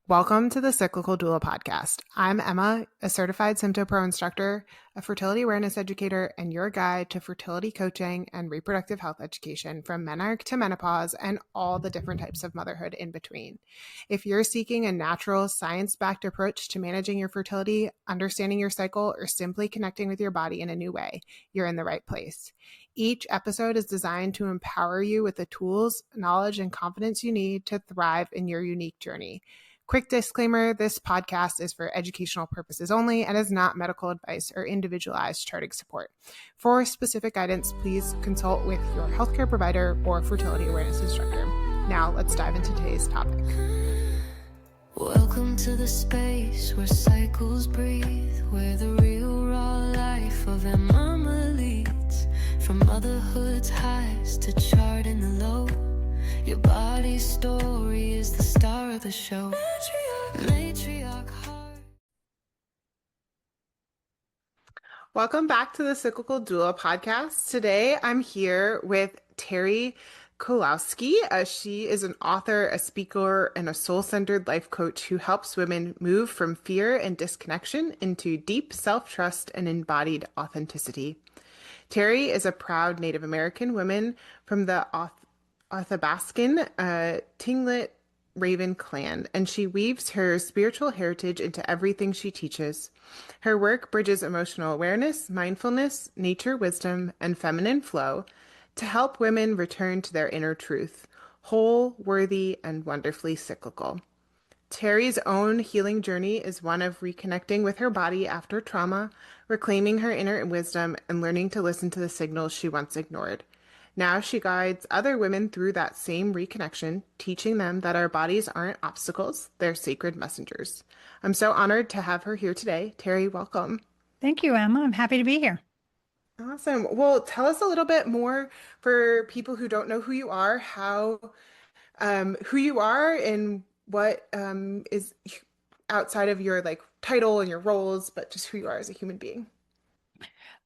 Welcome to the Cyclical Doula Podcast. I'm Emma, a certified Sympto-Pro instructor, a fertility awareness educator, and your guide to fertility coaching and reproductive health education from menarche to menopause and all the different types of motherhood in between. If you're seeking a natural, science-backed approach to managing your fertility, understanding your cycle, or simply connecting with your body in a new way, you're in the right place. Each episode is designed to empower you with the tools, knowledge, and confidence you need to thrive in your unique journey. Quick disclaimer, this podcast is for educational purposes only and is not medical advice or individualized charting support. For specific guidance, please consult with your healthcare provider or fertility awareness instructor. Now, let's dive into today's topic. Welcome to the space where cycles breathe, where the real raw life of our mama leads. From motherhood's highs to charting the low, your body's story is the star of the show. Matriarch heart. Welcome back to the Cyclical Doula Podcast. Today, I'm here with Terri Kozlowski. She is an author, a speaker, and a soul-centered life coach who helps women move from fear and disconnection into deep self-trust and embodied authenticity. Terri is a proud Native American woman from the Athabascan Tlingit Raven Clan, and she weaves her spiritual heritage into everything she teaches. Her work bridges emotional awareness, mindfulness, nature wisdom, and feminine flow to help women return to their inner truth, whole, worthy, and wonderfully cyclical. Terri's own healing journey is one of reconnecting with her body after trauma, reclaiming her inner wisdom, and learning to listen to the signals she once ignored. Now she guides other women through that same reconnection, teaching them that our bodies aren't obstacles, they're sacred messengers. I'm so honored to have her here today. Terri, welcome. Thank you, Emma. I'm happy to be here. Awesome. Well, tell us a little bit more for people who don't know who you are, who you are and what is outside of your title and your roles, but just who you are as a human being.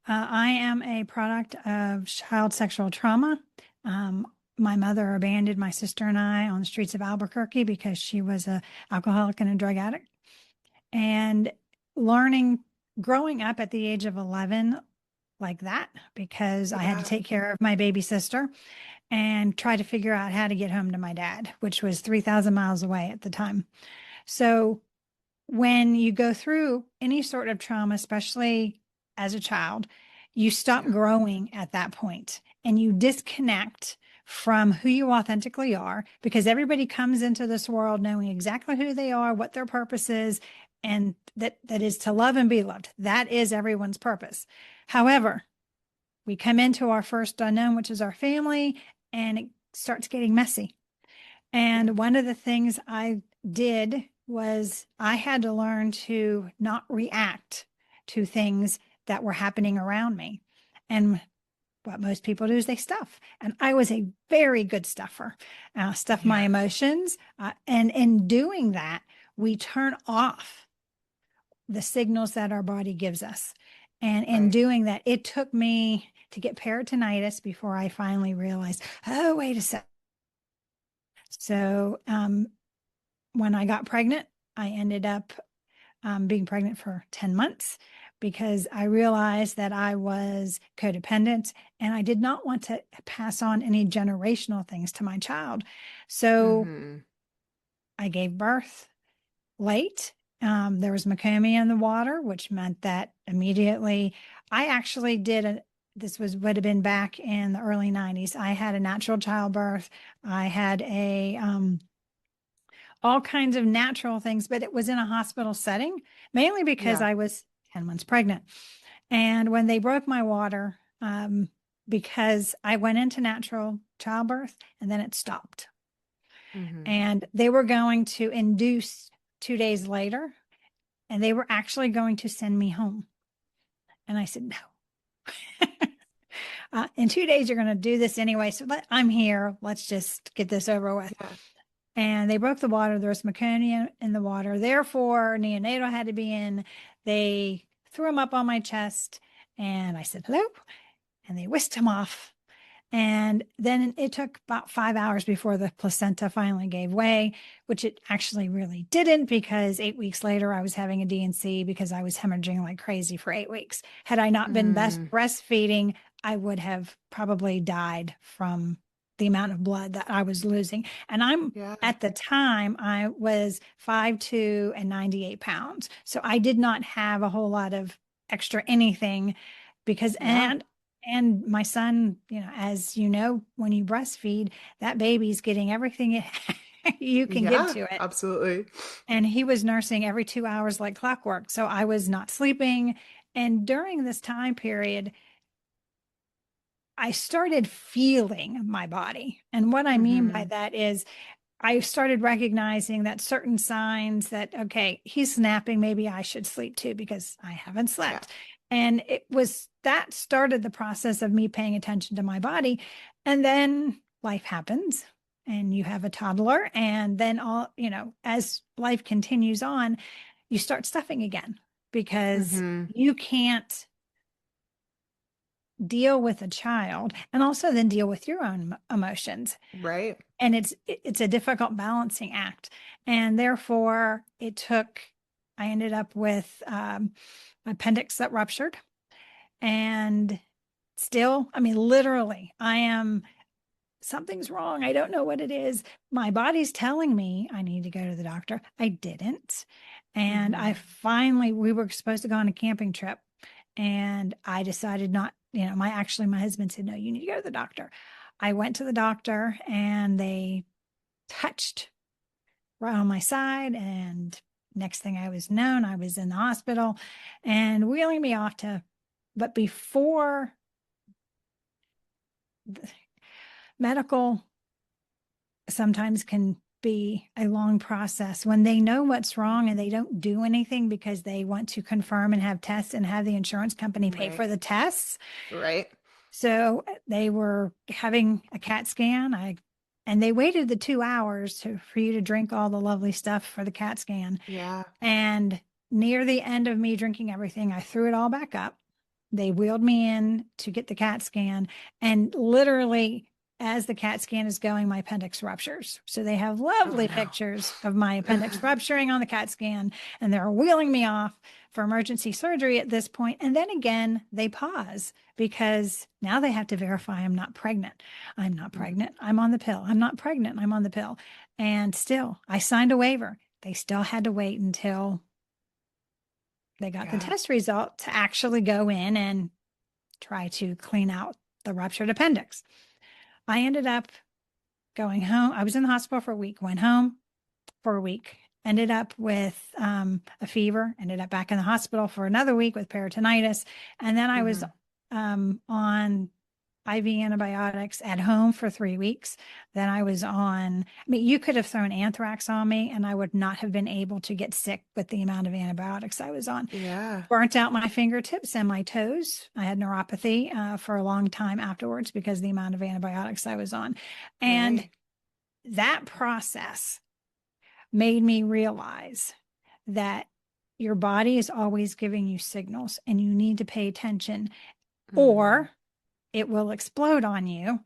I am a product of child sexual trauma. My mother abandoned my sister and I on the streets of Albuquerque because she was an alcoholic and a drug addict. And growing up at the age of 11 like that, because I had to take care of my baby sister and try to figure out how to get home to my dad, which was 3,000 miles away at the time. So when you go through any sort of trauma, especially as a child, you stop growing at that point and you disconnect from who you authentically are, because everybody comes into this world knowing exactly who they are, what their purpose is, and that is to love and be loved. That is everyone's purpose. However, we come into our first unknown, which is our family, and it starts getting messy. And one of the things I did was I had to learn to not react to things that were happening around me. And what most people do is they stuff. And I was a very good stuffer, stuff my emotions. And in doing that, we turn off the signals that our body gives us. And in doing that, it took me to get peritonitis before I finally realized, oh, wait a second. So when I got pregnant, I ended up being pregnant for 10 months because I realized that I was codependent and I did not want to pass on any generational things to my child. So I gave birth late. There was meconium in the water, which meant that immediately I actually this would have been back in the early 90s. I had a natural childbirth. I had all kinds of natural things, but it was in a hospital setting, mainly because I was 10 months pregnant. And when they broke my water, because I went into natural childbirth and then it stopped. And they were going to induce 2 days later, and they were actually going to send me home. And I said, no. In 2 days, you're going to do this anyway. So I'm here. Let's just get this over with. And they broke the water. There was meconium in the water. Therefore, neonatal had to be in. They threw him up on my chest. And I said, hello. And they whisked him off. And then it took about 5 hours before the placenta finally gave way, which it actually really didn't, because 8 weeks later I was having a D&C because I was hemorrhaging like crazy for 8 weeks. Had I not been Mm, breastfeeding, I would have probably died from the amount of blood that I was losing. And yeah. at the time, I was 5'2" and 98 pounds. So I did not have a whole lot of extra anything because, Yeah. and my son, as you know, when you breastfeed, that baby's getting everything you can give Yeah, to it. absolutely. And he was nursing every 2 hours like clockwork. So I was not sleeping. And during this time period, I started feeling my body. And what I mean by Hmm. that is I started recognizing that certain signs that, okay, he's snapping. Maybe I should sleep too because I haven't Yeah. slept. And it was that started the process of me paying attention to my body. And then life happens and you have a toddler. And then as life continues on, you start stuffing again because Hmm. you can't deal with a child and also then deal with your own emotions. Right. And it's a difficult balancing act. And therefore I ended up with appendix that ruptured. And still, I mean, literally, something's wrong. I don't know what it is. My body's telling me I need to go to the doctor. I didn't. And Hmm. we were supposed to go on a camping trip, and I decided not, my husband said, no, you need to go to the doctor. I went to the doctor and they touched right on my side. And next thing I was in the hospital and wheeling me off but before medical sometimes can be a long process when they know what's wrong and they don't do anything because they want to confirm and have tests and have the insurance company pay Right. for the tests. Right. So they were having a CAT scan. And they waited the 2 hours for you to drink all the lovely stuff for the CAT scan. Yeah. And near the end of me drinking everything, I threw it all back up. They wheeled me in to get the CAT scan. And literally, as the CAT scan is going, my appendix ruptures. So they have Oh lovely pictures of my no. appendix rupturing on the CAT scan, and they're wheeling me off for emergency surgery at this point. And then again, they pause because now they have to verify I'm not pregnant. I'm not pregnant. I'm on the pill. I'm not pregnant. I'm on the pill. And still, I signed a waiver. They still had to wait until they got the Yeah. test result to actually go in and try to clean out the ruptured appendix. I ended up going home. I was in the hospital for a week, went home for a week, ended up with a fever, ended up back in the hospital for another week with peritonitis. And then I was Hmm. on IV antibiotics at home for 3 weeks. Then you could have thrown anthrax on me and I would not have been able to get sick with the amount of antibiotics I was on. Yeah. Burnt out my fingertips and my toes. I had neuropathy for a long time afterwards because of the amount of antibiotics I was on. And Right. that process made me realize that your body is always giving you signals and you need to pay attention, Hmm. or it will explode on you.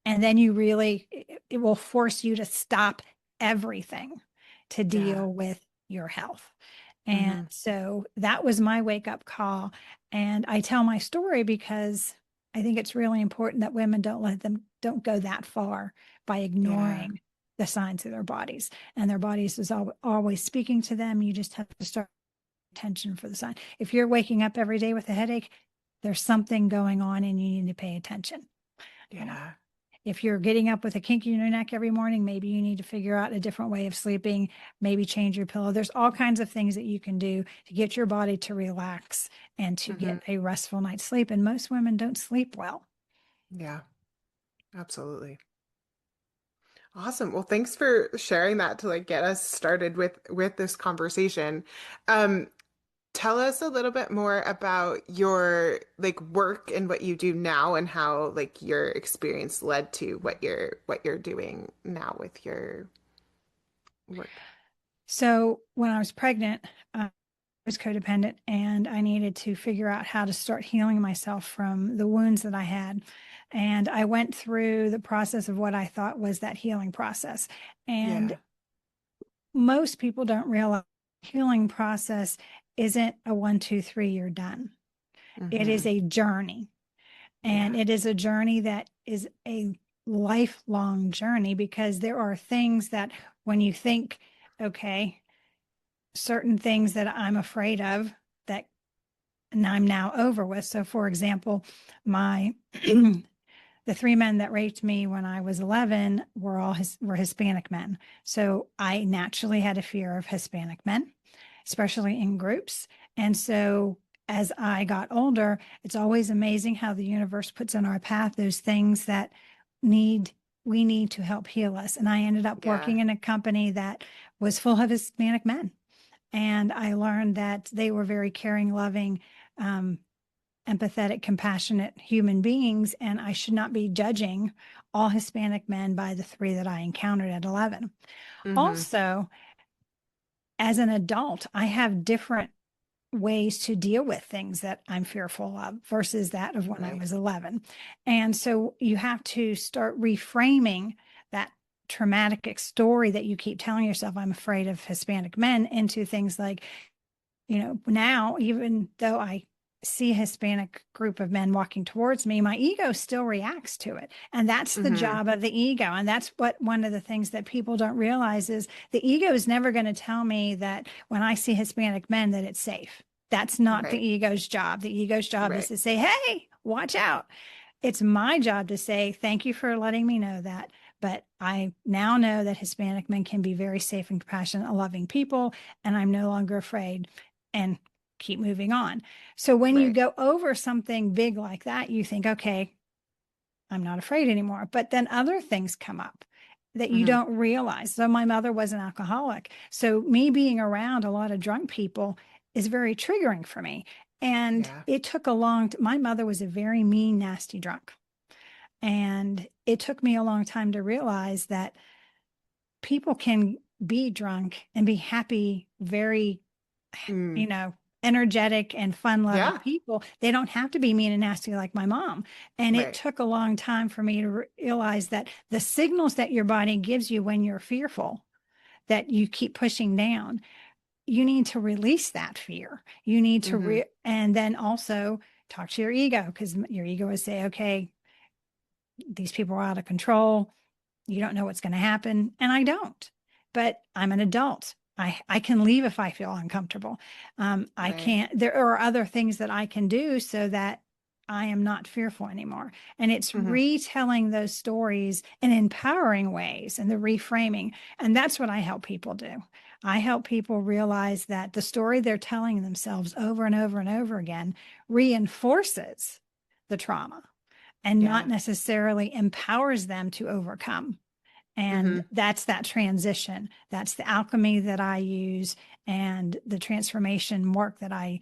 And then it will force you to stop everything to Yeah. deal with your health. And Hmm. so that was my wake up call. And I tell my story because I think it's really important that women don't go that far by Yeah. ignoring the signs of their bodies. And their bodies is always speaking to them. You just have to start attention for the sign. If you're waking up every day with a headache, there's something going on and you need to pay attention. You know, Yeah. if you're getting up with a kink in your neck every morning, maybe you need to figure out a different way of sleeping, maybe change your pillow. There's all kinds of things that you can do to get your body to relax and to Hmm. get a restful night's sleep. And most women don't sleep well. Yeah. Absolutely. Awesome. Well, thanks for sharing that to like get us started with this conversation. Um, Tell us a little bit more about your like work and what you do now and how like your experience led to what you're doing now with your work. So when I was pregnant, was codependent, and I needed to figure out how to start healing myself from the wounds that I had. And I went through the process of what I thought was that healing process. And Yeah. most people don't realize healing process isn't a 1, 2, 3, you're done. It is Mm-hmm. a journey. And Yeah. it is a journey that is a lifelong journey, because there are things that when you think, okay, certain things that I'm afraid of that and I'm now over with. So for example, my the 3 men that raped me when I was 11 were Hispanic men. So I naturally had a fear of Hispanic men, especially in groups. And so as I got older, it's always amazing how the universe puts in our path those things that need we need to help heal us. And I ended up Yeah. working in a company that was full of Hispanic men. And I learned that they were very caring, loving, um, empathetic, compassionate human beings, and I should not be judging all Hispanic men by the 3 that I encountered at 11. Mm-hmm. Also, as an adult, I have different ways to deal with things that I'm fearful of versus that of when I Right. was 11. And so you have to start reframing that traumatic story that you keep telling yourself, I'm afraid of Hispanic men, into things like, now, even though I see a Hispanic group of men walking towards me, my ego still reacts to it. And that's the Mm-hmm. job of the ego. And that's what one of the things that people don't realize is the ego is never going to tell me that when I see Hispanic men that it's safe. That's not the Right. ego's job. The ego's job is Right. to say, hey, watch out. It's my job to say, thank you for letting me know that. But I now know that Hispanic men can be very safe and compassionate, loving people, and I'm no longer afraid, and keep moving on. So when you Right. go over something big like that, you think, okay, I'm not afraid anymore. But then other things come up that you Mm-hmm. don't realize. So my mother was an alcoholic. So me being around a lot of drunk people is very triggering for me. And Yeah. it took a my mother was a very mean, nasty drunk. And it took me a long time to realize that people can be drunk and be happy, very, Mm. you know, energetic and fun loving Yeah. people. They don't have to be mean and nasty like my mom. And it Right. took a long time for me to realize that the signals that your body gives you when you're fearful, that you keep pushing down, you need to release that fear. You need to, Mm-hmm. and then also talk to your ego, because your ego will say, okay, these people are out of control. You don't know what's going to happen. And I don't, but I'm an adult. I can leave if I feel uncomfortable. I Right. can't, there are other things that I can do so that I am not fearful anymore. And it's Mm-hmm. retelling those stories in empowering ways and the reframing. And that's what I help people do. I help people realize that the story they're telling themselves over and over and over again reinforces the trauma and not Yeah. necessarily empowers them to overcome. And Mm-hmm. that's that transition. That's the alchemy that I use and the transformation work that I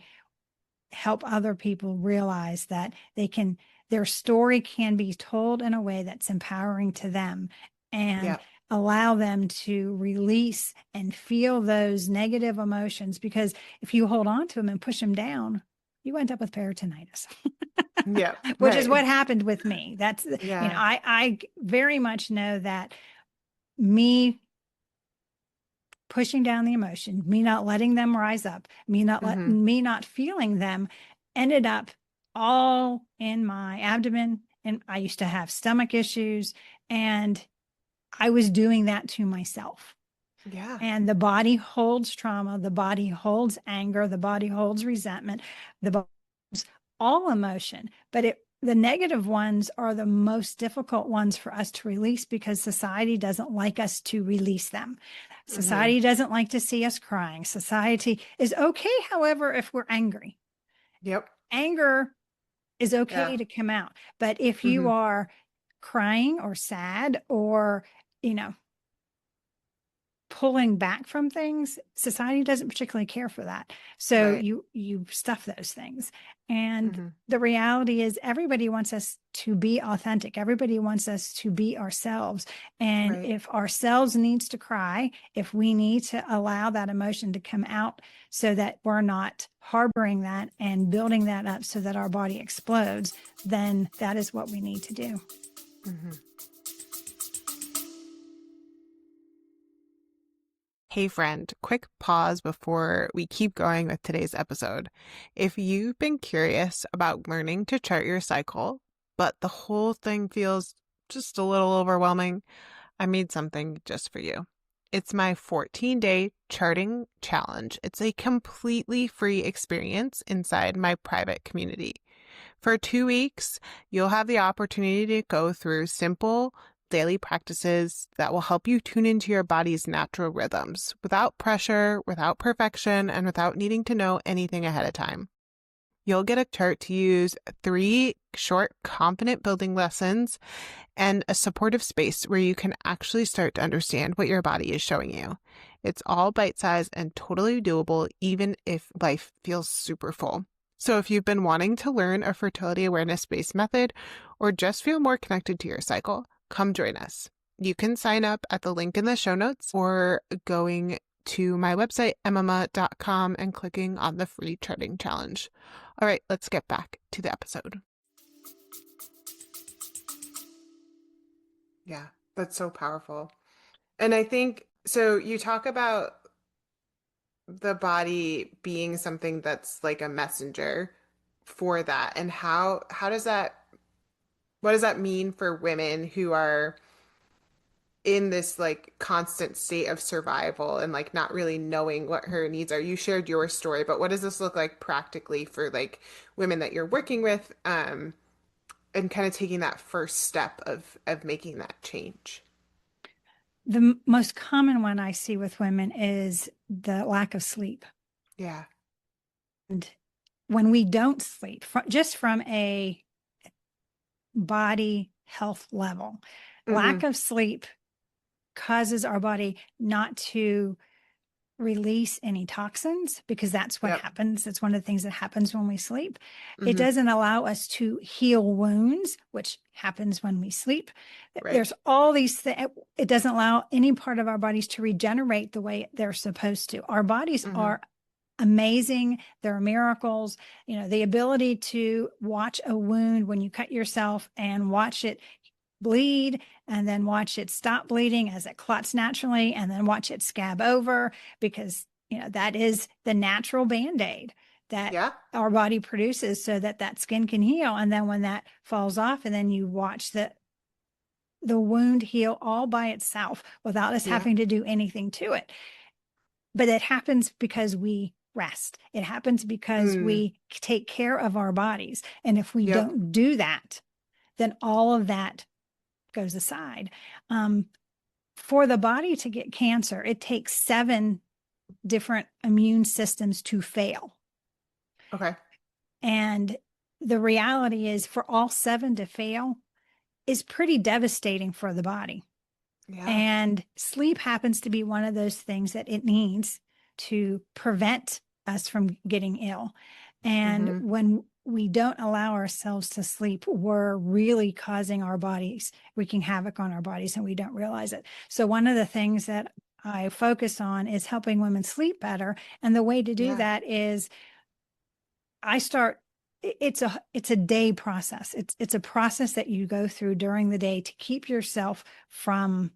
help other people realize that their story can be told in a way that's empowering to them and Yeah. allow them to release and feel those negative emotions. Because if you hold on to them and push them down, you end up with peritonitis. Yeah. Which is Right. what happened with me. Yeah. I very much know that me pushing down the emotion, me not letting them rise up, Mm-hmm. me not feeling them, ended up all in my abdomen. And I used to have stomach issues, and I was doing that to myself. Yeah. And the body holds trauma, the body holds anger, the body holds resentment, the body holds all emotion. But the negative ones are the most difficult ones for us to release, because society doesn't like us to release them. Mm-hmm. Society doesn't like to see us crying. Society is okay, however, if we're angry. Yep. Anger is Yeah. okay to come out. But if you Mm-hmm. are crying or sad or, you know, pulling back from things, society doesn't particularly care for that. So Right. you stuff those things. And Hmm. the reality is everybody wants us to be authentic. Everybody wants us to be ourselves. And Right. if ourselves needs to cry, if we need to allow that emotion to come out so that we're not harboring that and building that up so that our body explodes, then that is what we need to do. Hmm. Hey friend, quick pause before we keep going with today's episode. If you've been curious about learning to chart your cycle, but the whole thing feels just a little overwhelming, I made something just for you. It's my 14-day charting challenge. It's a completely free experience inside my private community. For 2 weeks, you'll have the opportunity to go through simple daily practices that will help you tune into your body's natural rhythms without pressure, without perfection, and without needing to know anything ahead of time. You'll get a chart to use, 3 short, confident building lessons, and a supportive space where you can actually start to understand what your body is showing you. It's all bite-sized and totally doable, even if life feels super full. So if you've been wanting to learn a fertility awareness-based method or just feel more connected to your cycle, come join us. You can sign up at the link in the show notes or going to my website, emma.com, and clicking on the free charting challenge. All right, let's get back to the episode. Yeah, that's so powerful. And I think, so you talk about the body being something that's like a messenger for that. And how does that, what does that mean for women who are in this like constant state of survival and like not really knowing what her needs are? You shared your story, but what does this look like practically for like women that you're working with, and kind of taking that first step of making that change? The most common one I see with women is the lack of sleep. Yeah. And when we don't sleep, just from a body health level, Mm-hmm. lack of sleep causes our body not to release any toxins because that's what Yep. happens. It's one of the things that happens when we sleep. It Mm-hmm. doesn't allow us to heal wounds, which happens when we sleep. Right. There's all these things. It doesn't allow any part of our bodies to regenerate the way they're supposed to. Our bodies Mm-hmm. are amazing. They're miracles. The ability to watch a wound when you cut yourself and watch it bleed and then watch it stop bleeding as it clots naturally and then watch it scab over because that is the natural band-aid that Yeah. our body produces so that that skin can heal. And then when that falls off and then you watch the wound heal all by itself without us Yeah. having to do anything to it. But it happens because we rest. It happens because Mm. we take care of our bodies. And if we Yep. don't do that, then all of that goes aside. For the body to get cancer, it takes 7 different immune systems to fail. Okay. And the reality is, for all 7 to fail is pretty devastating for the body. Yeah. And sleep happens to be one of those things that it needs to prevent us from getting ill. And Mm-hmm. when we don't allow ourselves to sleep, we're really causing our bodies, wreaking havoc on our bodies, and we don't realize it. So one of the things that I focus on is helping women sleep better. And the way to do Yeah. that is it's a day process. It's a process that you go through during the day to keep yourself from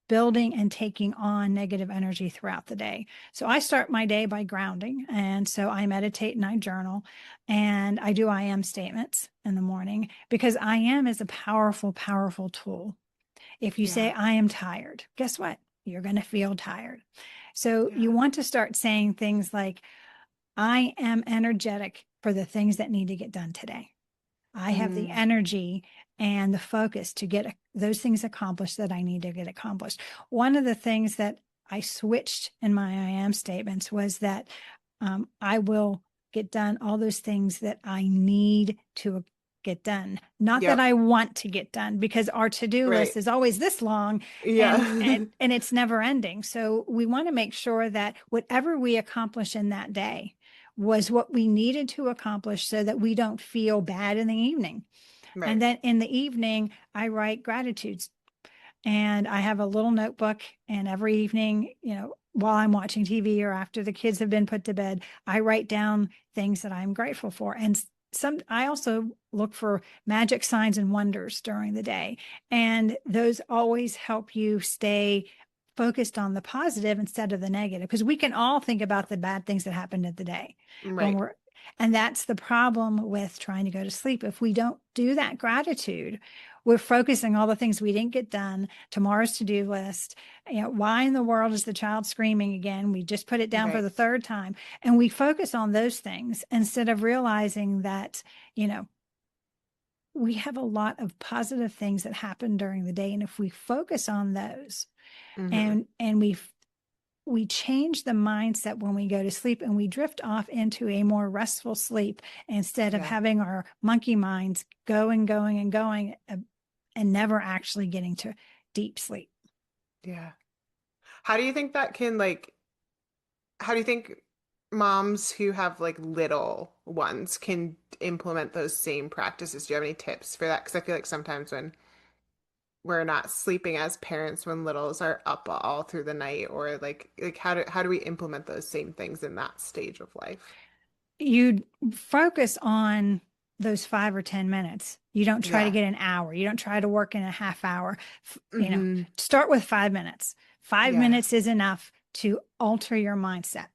building and taking on negative energy throughout the day. So I start my day by grounding. And so I meditate and I journal and I do I am statements in the morning because I am is a powerful, powerful tool. If you say, Yeah. I am tired, guess what? You're going to feel tired. So you Yeah. want to start saying things like, I am energetic for the things that need to get done today. I have the Mm. energy and the focus to get those things accomplished that I need to get accomplished. One of the things that I switched in my I am statements was that I will get done all those things that I need to get done. Not that Yep. I want to get done, because our to-do Right. list is always this long, and Yeah. and it's never ending. So we want to make sure that whatever we accomplish in that day was what we needed to accomplish, so that we don't feel bad in the evening. And Right. then in the evening, I write gratitudes, and I have a little notebook, and every evening, while I'm watching TV or after the kids have been put to bed, I write down things that I'm grateful for. And I also look for magic signs and wonders during the day. And those always help you stay focused on the positive instead of the negative, because we can all think about the bad things that happened in the day when Right. we're and that's the problem with trying to go to sleep. If we don't do that gratitude, we're focusing all the things we didn't get done, tomorrow's to-do list. Why in the world is the child screaming again? We just put it down for Right. the third time. And we focus on those things instead of realizing that, we have a lot of positive things that happen during the day. And if we focus on those, Hmm. and we change the mindset when we go to sleep, and we drift off into a more restful sleep instead of Yeah. having our monkey minds going and going, and never actually getting to deep sleep. Yeah. How do you think that can like, how do you think moms who have like little ones can implement those same practices? Do you have any tips for that? Because I feel like sometimes when we're not sleeping as parents, when littles are up all through the night, or like how do we implement those same things in that stage of life? You focus on those 5 or 10 minutes. You don't try to Yeah. get an hour. You don't try to work in a half hour. Hmm. Start with 5 minutes. Five Yeah. minutes is enough to alter your mindset.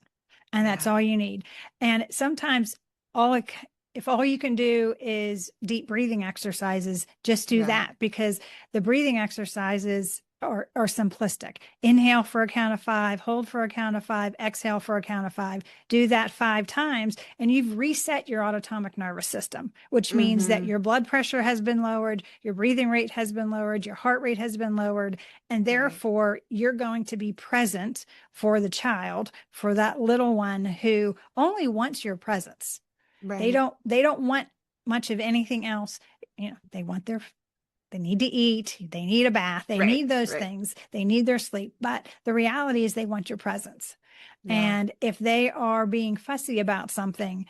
And that's Yeah. all you need. And sometimes all it, if all you can do is deep breathing exercises, just do Yeah. that, because the breathing exercises are simplistic. Inhale for a count of 5, hold for a count of 5, exhale for a count of 5. Do that 5 times, and you've reset your autonomic nervous system, which means that Hmm. your blood pressure has been lowered, your breathing rate has been lowered, your heart rate has been lowered, and Right. therefore you're going to be present for the child, for that little one who only wants your presence. They Right. don't they don't want much of anything else. They need to eat, they need a bath, they Right. need those Right. things, they need their sleep, but the reality is they want your presence. Yeah. And if they are being fussy about something,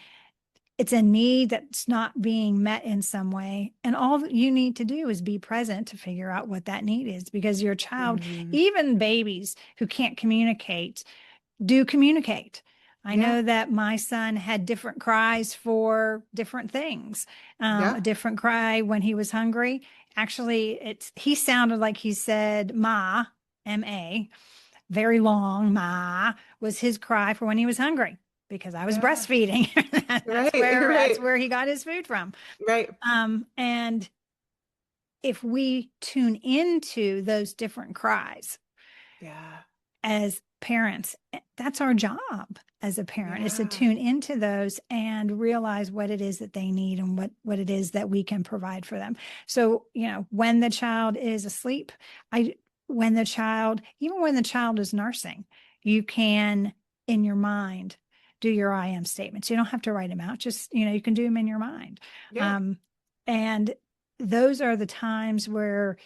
it's a need that's not being met in some way. And all that you need to do is be present to figure out what that need is, because your child, Hmm. even babies who can't communicate, do communicate. I Yeah. know that my son had different cries for different things. A Yeah. different cry when he was hungry. Actually, he sounded like he said "ma," M-A, very long. "Ma" was his cry for when he was hungry, because I was Yeah. breastfeeding. Right. That's Right. where he got his food from. Right. And if we tune into those different cries Yeah. as parents, that's our job as a parent, is to Yeah. tune into those and realize what it is that they need, and what it is that we can provide for them. So, when the child is asleep, I even when the child is nursing, you can, in your mind, do your I am statements. You don't have to write them out. Just, you can do them in your mind. Yeah. Um, and those are the times where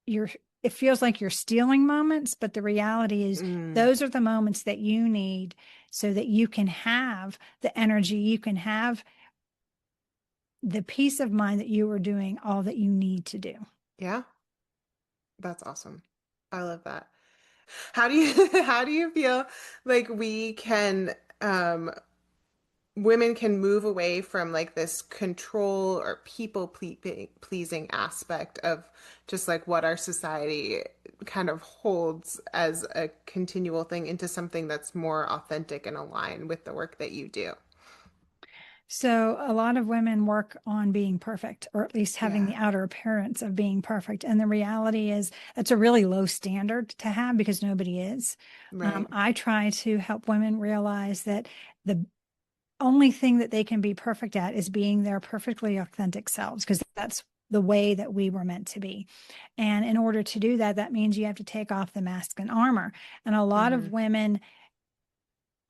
you're it feels like you're stealing moments, but the reality is Mm. those are the moments that you need, so that you can have the energy, you can have the peace of mind that you are doing all that you need to do. Yeah. That's awesome. I love that. How do you how do you feel like we can women can move away from like this control or pleasing aspect of just like what our society kind of holds as a continual thing into something that's more authentic and aligned with the work that you do? So a lot of women work on being perfect, or at least having Yeah. the outer appearance of being perfect. And the reality is that's a really low standard to have, because nobody is. Right. I try to help women realize that the only thing that they can be perfect at is being their perfectly authentic selves, because that's the way that we were meant to be. And in order to do that, that means you have to take off the mask and armor. And a lot Hmm. of women,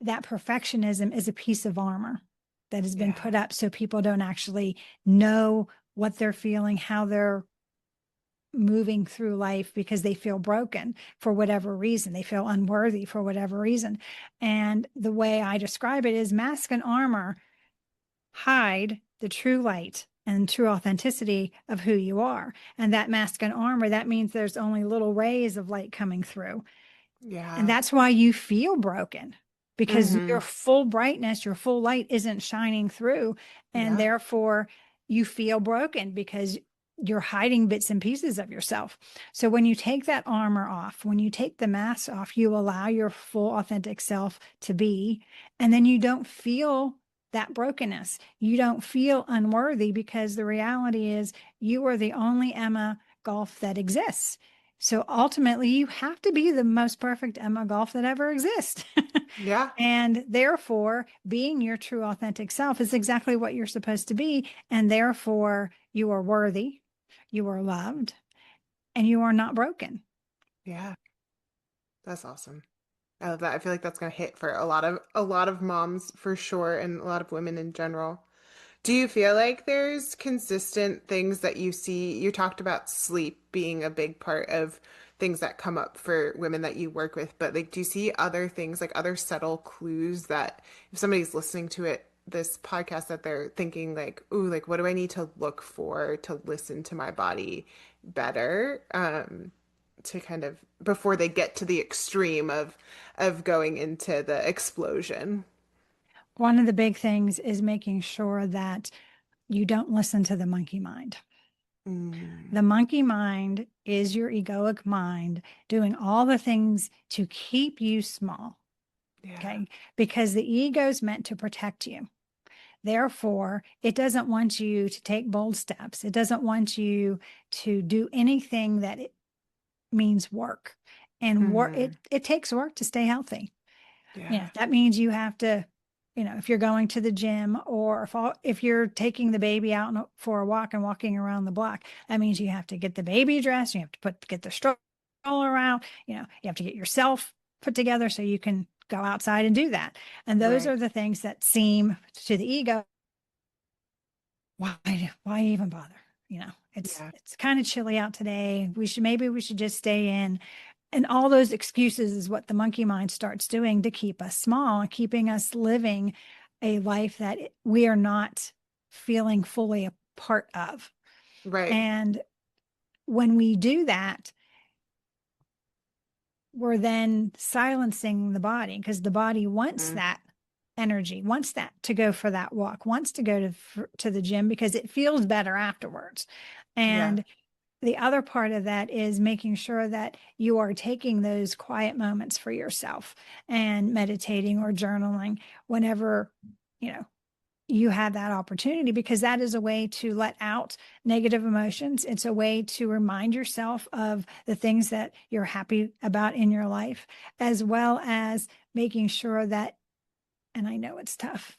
that perfectionism is a piece of armor that has been Yeah. put up so people don't actually know what they're feeling, how they're moving through life because they feel broken for whatever reason. They feel unworthy for whatever reason. And the way I describe it is mask and armor hide the true light and true authenticity of who you are. And that mask and armor, that means there's only little rays of light coming through. And Yeah. that's why you feel broken, because Mm-hmm. your full brightness, your full light isn't shining through. And Yeah. therefore, you feel broken because you're hiding bits and pieces of yourself. So when you take that armor off, when you take the mask off, you allow your full authentic self to be, and then you don't feel that brokenness. You don't feel unworthy because the reality is you are the only Emma Golf that exists. So ultimately, you have to be the most perfect Emma Golf that ever exists. Yeah. And therefore, being your true authentic self is exactly what you're supposed to be. And therefore, you are worthy, you are loved, and you are not broken. Yeah. That's awesome. I love that. I feel like that's going to hit for a lot of moms for sure and a lot of women in general. Do you feel like there's consistent things that you see? You talked about sleep being a big part of things that come up for women that you work with, but like, do you see other things, like other subtle clues that if somebody's listening to this podcast, that they're thinking like, ooh, like, what do I need to look for to listen to my body better? To kind of before they get to the extreme of going into the explosion. One of the big things is making sure that you don't listen to the monkey mind. Mm, The monkey mind is your egoic mind doing all the things to keep you small. yeah. Okay. Because the ego is meant to protect you. Therefore, it doesn't want you to take bold steps. It doesn't want you to do anything that it means work. And work, Hmm. it takes work to stay healthy. Yeah. That means you have to, if you're going to the gym, or if you're taking the baby out for a walk and walking around the block, that means you have to get the baby dressed, you have to get the stroller out, you have to get yourself put together so you can go outside and do that. And those Right. are the things that seem to the ego, why even bother? It's Yeah. it's kind of chilly out today. Maybe we should just stay in. And all those excuses is what the monkey mind starts doing to keep us small and keeping us living a life that we are not feeling fully a part of. Right. And when we do that, we're then silencing the body, because the body wants Mm, that energy, wants that to go for that walk, wants to go to the gym because it feels better afterwards. yeah. And the other part of that is making sure that you are taking those quiet moments for yourself and meditating or journaling whenever, you know, you have that opportunity, because that is a way to let out negative emotions. It's a way to remind yourself of the things that you're happy about in your life, as well as making sure that, and I know it's tough,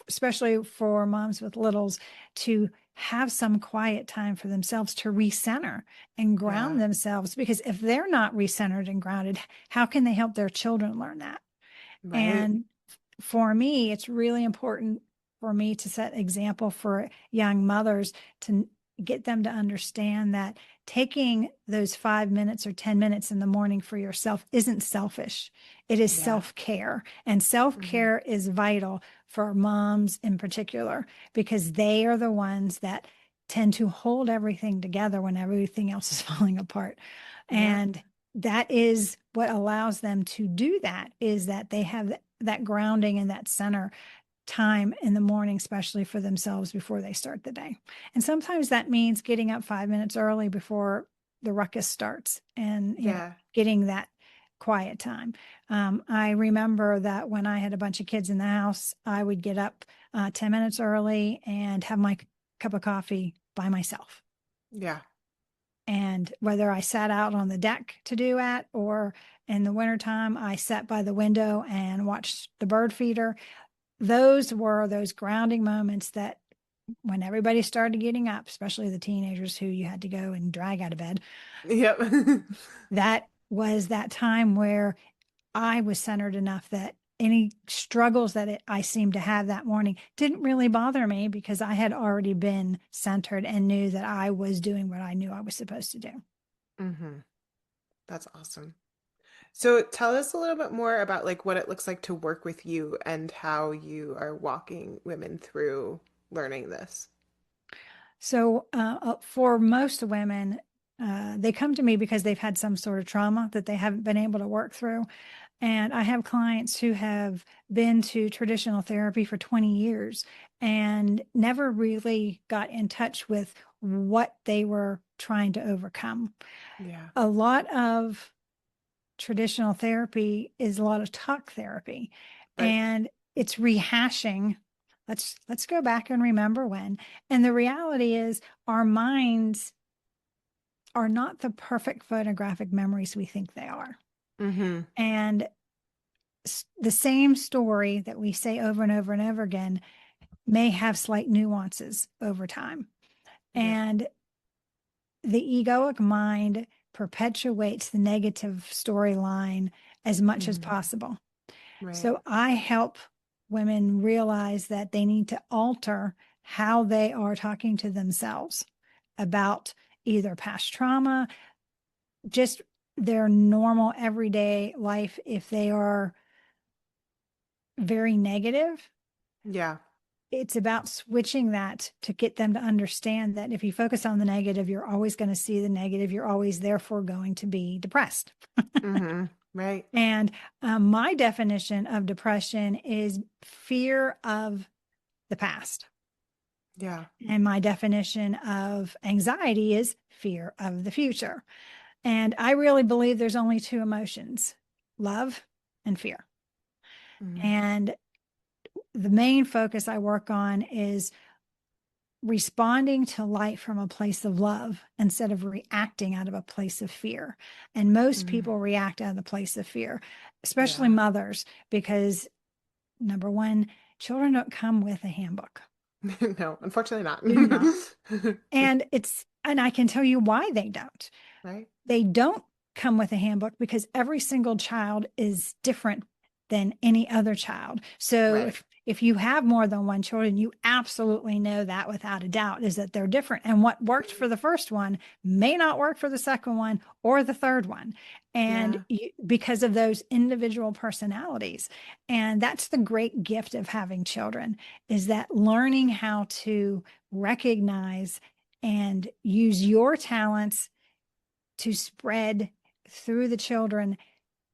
especially for moms with littles, to have some quiet time for themselves to recenter and ground Yeah. themselves. Because if they're not recentered and grounded, how can they help their children learn that? Right. And for me, it's really important for me to set example for young mothers, to get them to understand that taking those 5 minutes or 10 minutes in the morning for yourself isn't selfish. It is Yeah. self-care. And Hmm. self-care is vital for moms in particular, because they are the ones that tend to hold everything together when everything else is falling apart. Yeah. And that is what allows them to do that, is that they have that grounding and that center time in the morning, especially for themselves before they start the day. And sometimes that means getting up 5 minutes early before the ruckus starts, and Yeah. getting that quiet time. I remember that when I had a bunch of kids in the house, I would get up 10 minutes early and have my cup of coffee by myself. Yeah. And whether I sat out on the deck to do it, or in the wintertime, I sat by the window and watched the bird feeder. Those were those grounding moments that, when everybody started getting up, especially the teenagers who you had to go and drag out of bed, Yep. that was that time where I was centered enough that any struggles that I seemed to have that morning didn't really bother me because I had already been centered and knew that I was doing what I knew I was supposed to do. Mm-hmm. That's awesome. So tell us a little bit more about like what it looks like to work with you and how you are walking women through learning this. So for most women, they come to me because they've had some sort of trauma that they haven't been able to work through. And I have clients who have been to traditional therapy for 20 years and never really got in touch with what they were trying to overcome. Yeah. A lot of traditional therapy is a lot of talk therapy, Right. and it's rehashing. Let's go back and remember when. And the reality is our minds are not the perfect photographic memories we think they are. Mm-hmm. And the same story that we say over and over and over again may have slight nuances over time. Yep. And the egoic mind perpetuates the negative storyline as much as Mm-hmm. possible. Right. So I help women realize that they need to alter how they are talking to themselves about either past trauma, just their normal everyday life. If they are very negative, Yeah. it's about switching that to get them to understand that if you focus on the negative, you're always going to see the negative. You're always therefore going to be depressed. Mm-hmm. Right. And my definition of depression is fear of the past. Yeah. And my definition of anxiety is fear of the future. And I really believe there's only two emotions, love and fear. Mm-hmm. And the main focus I work on is responding to life from a place of love instead of reacting out of a place of fear. And most Mm-hmm. people react out of the place of fear, especially Yeah. mothers, because number one, children don't come with a handbook. No, unfortunately not. Do not. And I can tell you why they don't. Right. They don't come with a handbook because every single child is different than any other child. So Right. if you have more than one children, you absolutely know that without a doubt is that they're different. And what worked for the first one may not work for the second one or the third one. And Yeah. because of those individual personalities. And that's the great gift of having children is that learning how to recognize and use your talents to spread through the children,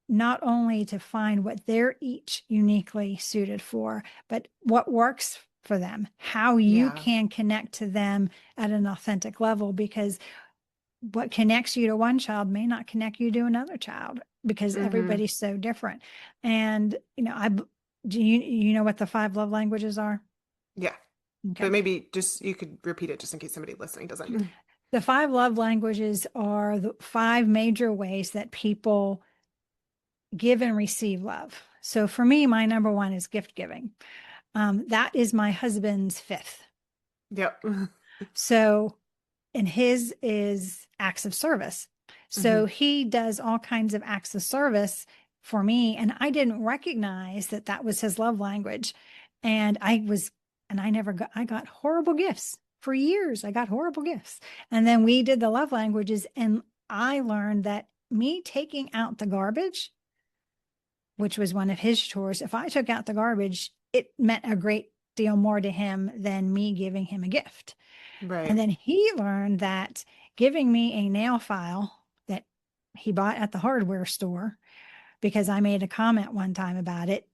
not only to find what they're each uniquely suited for, but what works for them, how you Yeah. can connect to them at an authentic level, because what connects you to one child may not connect you to another child because Mm-hmm. everybody's so different. And, I do you know what the 5 love languages are? Yeah. Okay. But maybe just you could repeat it just in case somebody listening doesn't. The 5 love languages are the 5 major ways that people give and receive love. So for me, my number one is gift giving. That is my husband's 5th. Yep. So, and his is acts of service. Mm-hmm. So he does all kinds of acts of service for me. And I didn't recognize that that was his love language. And I got horrible gifts for years. I got horrible gifts. And then we did the love languages. And I learned that me taking out the garbage, which was one of his chores, if I took out the garbage, it meant a great deal more to him than me giving him a gift. And Right. then he learned that giving me a nail file that he bought at the hardware store, because I made a comment one time about it,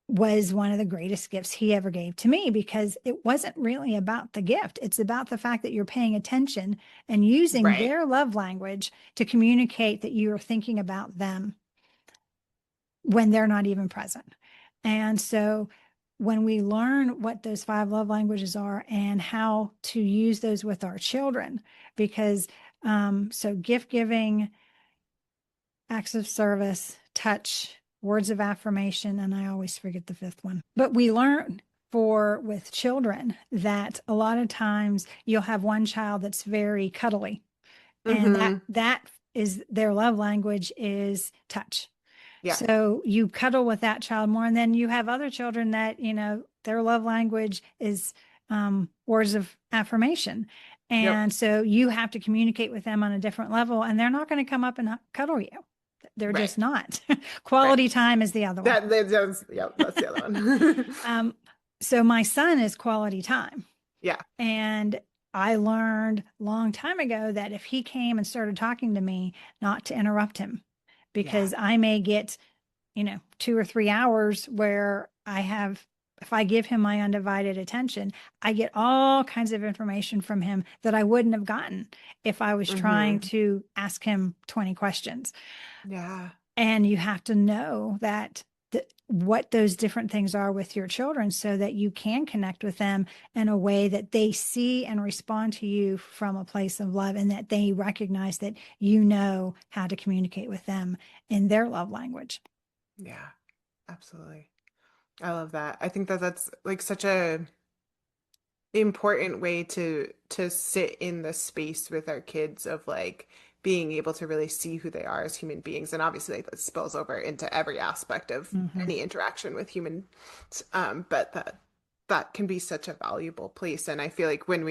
was one of the greatest gifts he ever gave to me, because it wasn't really about the gift. It's about the fact that you're paying attention and using Right. their love language to communicate that you're thinking about them when they're not even present. And so when we learn what those 5 love languages are and how to use those with our children, because so gift giving, acts of service, touch, words of affirmation, and I always forget the 5th one. But we learn with children that a lot of times you'll have one child that's very cuddly, and Mm-hmm. that is their love language is touch. Yeah. So you cuddle with that child more. And then you have other children that, their love language is words of affirmation. Yep. And so you have to communicate with them on a different level, and they're not going to come up and cuddle you. They're Right. just not. Right. Quality time is the other one. Yep, that's the other one. So my son is quality time. Yeah. And I learned a long time ago that if he came and started talking to me, not to interrupt him, Yeah. because I may get, 2 or 3 hours where if I give him my undivided attention, I get all kinds of information from him that I wouldn't have gotten if I was trying Hmm. to ask him 20 questions. Yeah. And you have to know that what those different things are with your children so that you can connect with them in a way that they see and respond to you from a place of love, and that they recognize that how to communicate with them in their love language. Yeah. Absolutely. I love that. I think that that's like such a important way to sit in the space with our kids of like being able to really see who they are as human beings. And obviously like, that spills over into every aspect of Mm-hmm. any interaction with humans. But that can be such a valuable place. And I feel like from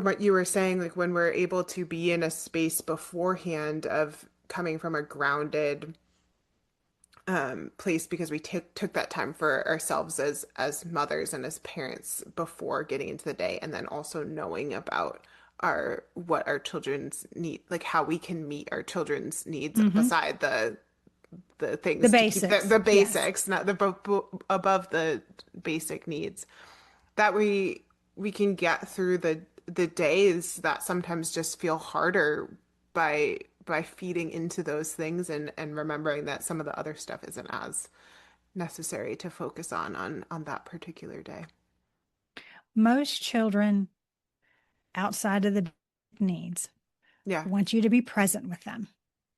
what you were saying, like when we're able to be in a space beforehand of coming from a grounded place because we took that time for ourselves as mothers and as parents before getting into the day, and then also knowing about our what our children's need, like how we can meet our children's needs Mm-hmm. beside the The things to keep basics. the Yes. basics, not above the basic needs, that we can get through the days that sometimes just feel harder by feeding into those things and remembering that some of the other stuff isn't as necessary to focus on that particular day. Most children outside of the needs Yeah. want you to be present with them.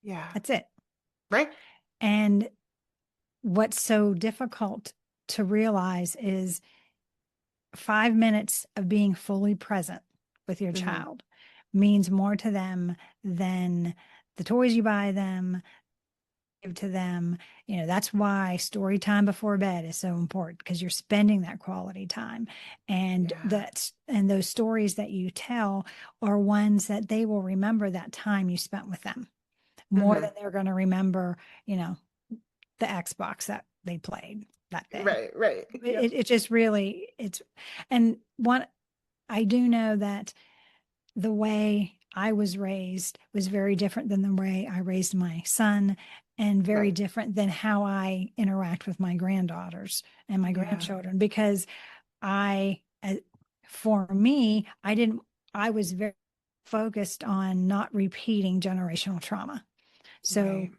Yeah. That's it. Right? And what's so difficult to realize is 5 minutes of being fully present with your Hmm. child means more to them than the toys you buy them, give to them. That's why story time before bed is so important, because you're spending that quality time. And Yeah. those stories that you tell are ones that they will remember that time you spent with them more Hmm. than they're going to remember, you know, the Xbox that they played that day. Right, right. Yep. It just really, and what I do know that the way I was raised was very different than the way I raised my son, and very Right. different than how I interact with my granddaughters and my Yeah. grandchildren, because I, for me, I was very focused on not repeating generational trauma. Right. So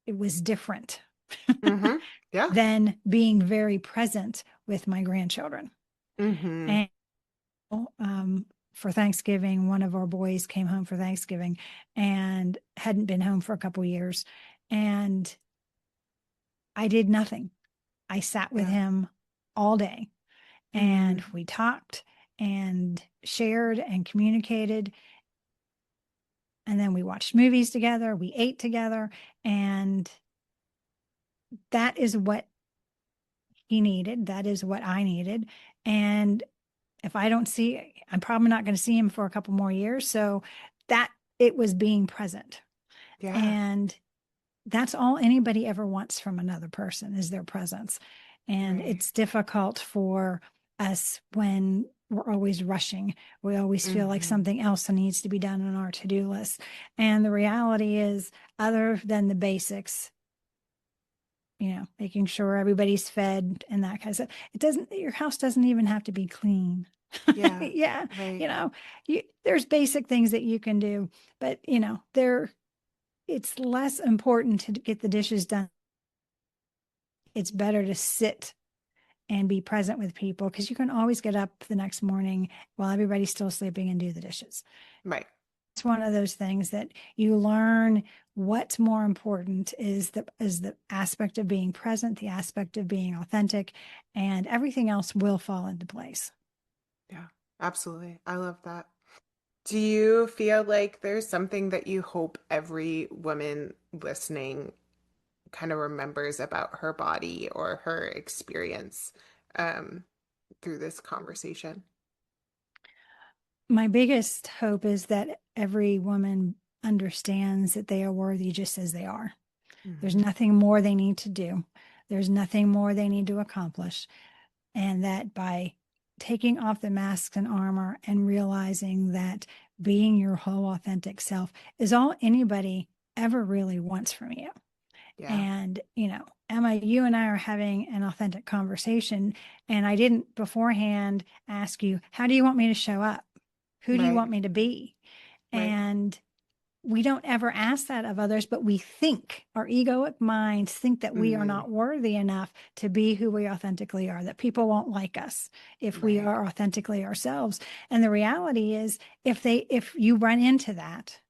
it was different Hmm. Yeah. than being very present with my grandchildren. Hmm. And for Thanksgiving, one of our boys came home for Thanksgiving and hadn't been home for a couple years. And I did nothing. I sat with Yeah. him all day, and Hmm. we talked and shared and communicated. And then we watched movies together, we ate together, and that is what he needed. That is what I needed. And if I don't see, I'm probably not going to see him for a couple more years. So that it was being present. Yeah. And that's all anybody ever wants from another person, is their presence. And Right. it's difficult for us when we're always rushing. We always feel like Hmm. something else needs to be done on our to-do list. And the reality is, other than the basics, making sure everybody's fed and that kind of stuff, your house doesn't even have to be clean. Yeah. Yeah. Right. There's basic things that you can do, but it's less important to get the dishes done. It's better to sit and be present with people, because you can always get up the next morning while everybody's still sleeping and do the dishes. Right. It's one of those things that you learn. What's more important is the aspect of being present, the aspect of being authentic, and everything else will fall into place. Yeah. Absolutely. I love that. Do you feel like there's something that you hope every woman listening kind of remembers about her body or her experience um, through this conversation? My biggest hope is that every woman understands that they are worthy just as they are. There's Hmm. nothing more they need to do. There's nothing more they need to accomplish. And that by taking off the masks and armor and realizing that being your whole authentic self is all anybody ever really wants from you. Yeah. And, Emma, you and I are having an authentic conversation. And I didn't beforehand ask you, how do you want me to show up? Who do you Right. want me to be? Right. And we don't ever ask that of others, but we think, our egoic minds think that we are Mm, not worthy enough to be who we authentically are, that people won't like us if we right. are authentically ourselves. And the reality is, if you run into that,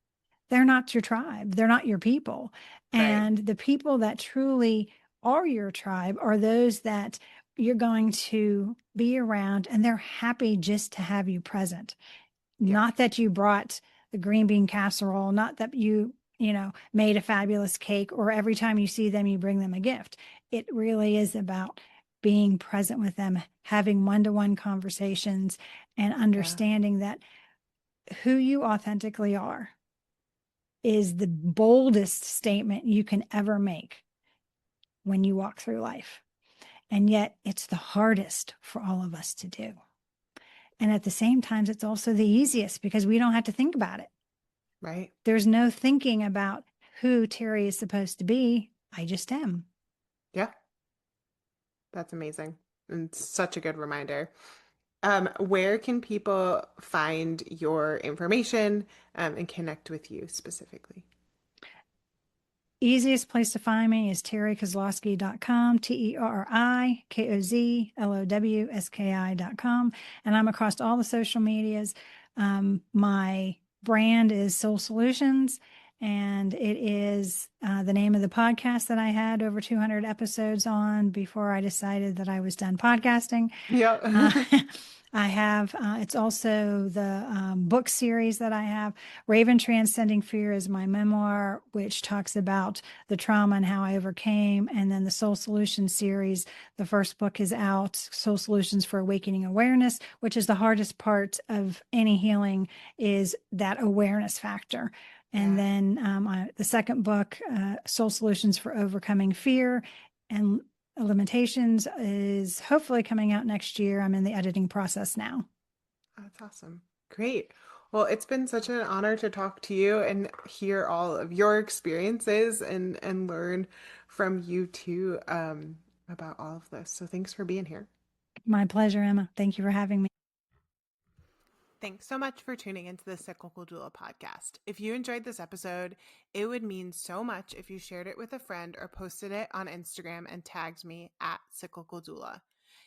they're not your tribe, they're not your people. Right. And the people that truly are your tribe are those that you're going to be around and they're happy just to have you present. Yeah. Not that you brought the green bean casserole, not that you made a fabulous cake, or every time you see them, you bring them a gift. It really is about being present with them, having one-to-one conversations, and Yeah. understanding that who you authentically are is the boldest statement you can ever make when you walk through life. And yet it's the hardest for all of us to do. And at the same time, it's also the easiest because we don't have to think about it. Right. There's no thinking about who Terri is supposed to be. I just am. Yeah. That's amazing. And such a good reminder. Where can people find your information and connect with you specifically? Easiest place to find me is terrikozlowski.com, TerriKozlowski.com. And I'm across all the social medias. My brand is Soul Solutions, and it is the name of the podcast that I had over 200 episodes on before I decided that I was done podcasting. Uh, Yeah. I have, it's also the book series that I have. Raven Transcending Fear is my memoir, which talks about the trauma and how I overcame. And then the Soul Solutions series, the first book is out, Soul Solutions for Awakening Awareness, which is the hardest part of any healing, is that awareness factor. And Yeah. then the second book, Soul Solutions for Overcoming Fear and Limitations, is hopefully coming out next year. I'm in the editing process now. That's awesome. Great. Well, it's been such an honor to talk to you and hear all of your experiences and learn from you too about all of this. So thanks for being here. My pleasure, Emma. Thank you for having me. Thanks so much for tuning into the Cyclical Doula podcast. If you enjoyed this episode, it would mean so much if you shared it with a friend or posted it on Instagram and tagged me at Cyclical Doula.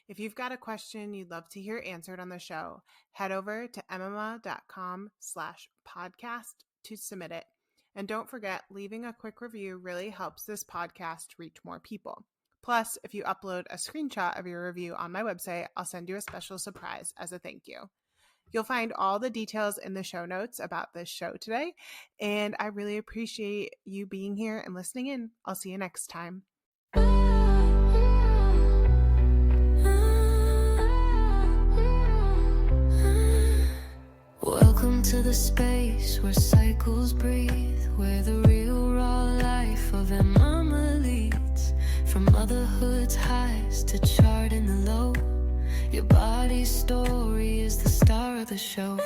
If you've got a question you'd love to hear answered on the show, head over to mma.com/podcast to submit it. And don't forget, leaving a quick review really helps this podcast reach more people. Plus, if you upload a screenshot of your review on my website, I'll send you a special surprise as a thank you. You'll find all the details in the show notes about this show today, and I really appreciate you being here and listening in. I'll see you next time. Welcome to the space where cycles breathe, where the real raw life of a mama leads. From motherhood's highs to charting the low, your body's story is the star of the show.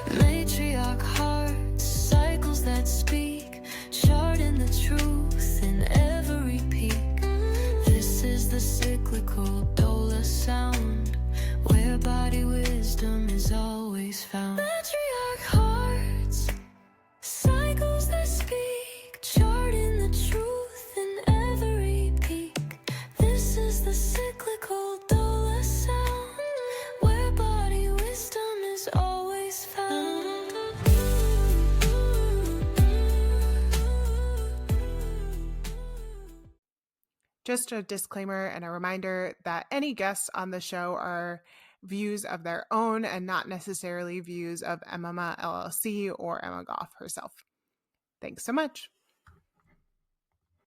Matriarch hearts, cycles that speak, charting the truth in every peak. This is the cyclical doula sound, where body wisdom is always found. Matriarch hearts, cycles that speak, charting the truth in every peak. This is the cyclical doula sound, where body wisdom is always found. Just a disclaimer and a reminder that any guests on the show are views of their own and not necessarily views of Emma LLC or Emma Goff herself. Thanks so much.